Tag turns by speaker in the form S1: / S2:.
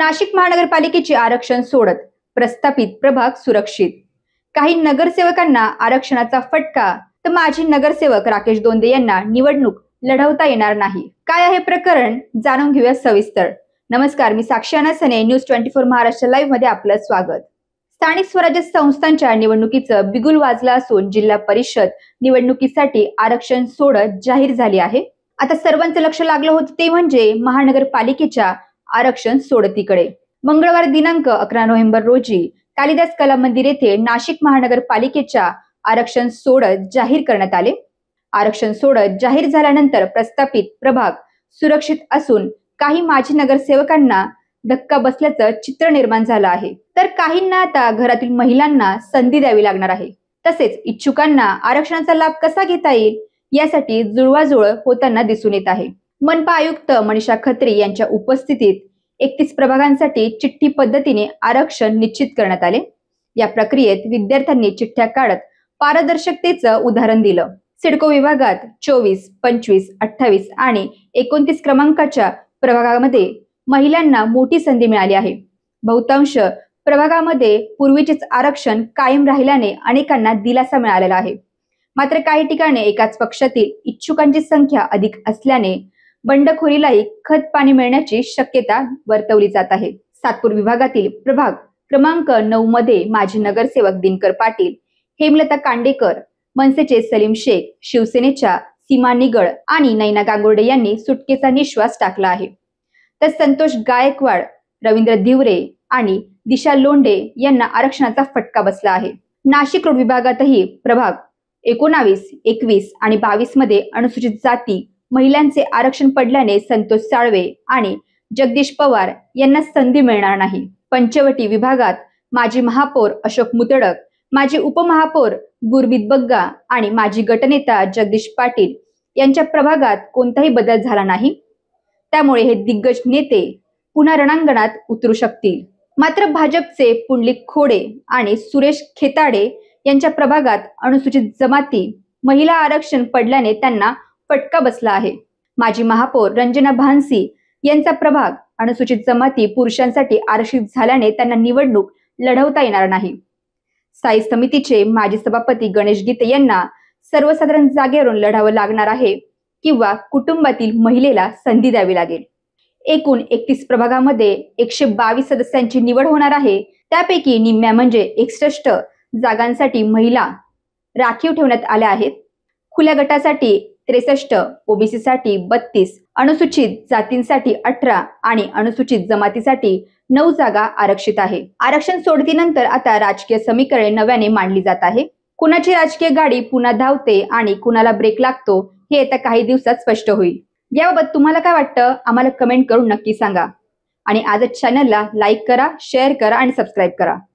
S1: नाशिक महानगरपालिकेची आरक्षण सोडत प्रस्थापित प्रभाग सुरक्षित। काही नगरसेवकांना आरक्षणाचा फटका, तर माजी नगरसेवक राकेश दोंदे यांना निवडणूक लढवता येणार नाही। काय आहे प्रकरण, जाणून घेऊया सविस्तर। नमस्कार, मी साक्षी अनासने, न्यूज 24 महाराष्ट्र लाईव्ह मध्ये आपलं स्वागत। स्थानिक स्वराज्य संस्थांच्या निवडणुकीचं बिगुल वाजलं असून जिल्हा परिषद निवडणुकीसाठी आरक्षण सोडत जाहीर झाली आहे। आता सर्वांचं लक्ष लागलं होतं ते म्हणजे महानगरपालिकेच्या आरक्षण सोडतीकडे। मंगळवार दिनांक 11 नोव्हेंबर रोजी कालिदास कला मंदिर येथे नाशिक महानगरपालिकेच्या आरक्षण सोडत जाहीर करण्यात आले। आरक्षण सोडत जाहीर झाल्यानंतर प्रस्थापित प्रभाग सुरक्षित असून काही माजी नगरसेवकांना धक्का बसल्याचं चित्र निर्माण झालं आहे, तर काहींना आता घरातील महिलांना संधी द्यावी लागणार आहे। तसेच इच्छुकांना आरक्षणाचा लाभ कसा घेता येईल यासाठी जुळवाजुळव होताना दिसून येत आहे। मनपा आयुक्त मनीषा खत्री यांच्या उपस्थितीत 31 प्रभागांसाठी चिठ्ठी पद्धतीने आरक्षण निश्चित करण्यात आले। या प्रक्रियेत विद्यार्थ्यांनी चिठ्ठ्या काढत पारदर्शकतेचं उदाहरण दिलं। सिडको विभागात 24, 25, 28 आणि 29 क्रमांकाच्या प्रभागामध्ये महिलांना मोठी संधी मिळाली आहे। बहुतांश प्रभागामध्ये पूर्वीचेच आरक्षण कायम राहिल्याने अनेकांना दिलासा मिळालेला आहे। मात्र काही ठिकाणी एकाच पक्षातील इच्छुकांची संख्या अधिक असल्याने बंडखोरीलाही खत पाणी मिळण्याची शक्यता वर्तवली जात आहे। सातपूर विभागातील प्रभाग क्रमांक 9 मध्ये माजी नगरसेवक दिनकर पाटील, हेमलता कांडेकर, मनसेचे सलीम शेख, शिवसेनेच्या सीमा निगळ आणि नैना गांगुर्डे यांनी सुटकेचा निश्वास टाकला आहे। तर संतोष गायकवाड, रवींद्र दिवरे आणि दिशा लोंढे यांना आरक्षणाचा फटका बसला आहे। नाशिक रोड विभागातही प्रभाग 19, 21 आणि 22 मध्ये अनुसूचित जाती महिलांचे आरक्षण पडल्याने संतोष साळवे आणि जगदीश पवार यांना संधी मिळणार नाही। पंचवटी विभागात माजी महापौर अशोक मुतडक, माजी उपमहापौर गुरमीत बग्गा आणि माजी गटनेता जगदीश पाटील यांच्या प्रभागात कोणताही बदल झाला नाही, त्यामुळे हे दिग्गज नेते पुन्हा रणांगणात उतरू शकतील। मात्र भाजपचे पुंडलिक खोडे आणि सुरेश खेताडे यांच्या प्रभागात अनुसूचित जमाती महिला आरक्षण पडल्याने त्यांना फटका बसला आहे। माजी महापौर रंजना भानसी यांचा प्रभाग अनुसूचित जमाती पुरुषांसाठी आरक्षित झाल्याने त्यांना निवडणूक लढवता येणार नाही। स्थायी समितीचे माजी सभापती गणेश गीते यांना सर्वसाधारण जागेवरून लढावं लागणार आहे किंवा कुटुंबातील महिलेला संधी द्यावी लागेल। एकूण 31 प्रभागामध्ये 122 सदस्यांची निवड होणार आहे। त्यापैकी निम्म्या म्हणजे 61 जागांसाठी महिला राखीव ठेवण्यात आल्या आहेत। खुल्या गटासाठी 63, ओबीसी साठी 32, अनुसूचित जातींसाठी 18 आणि अनुसूचित जमातीसाठी 9 जागा आरक्षित आहे। आरक्षण सोडतीनंतर आता राजकीय समीकरणे नव्याने मांडली जात आहे। कुणाची राजकीय गाडी पुन्हा धावते आणि कुणाला ब्रेक लागतो हे येत्या काही दिवसात स्पष्ट होईल। याबाबत तुम्हाला काय वाटतं आम्हाला कमेंट करून नक्की सांगा आणि आजच चॅनलला लाईक करा, शेअर करा आणि सबस्क्राईब करा।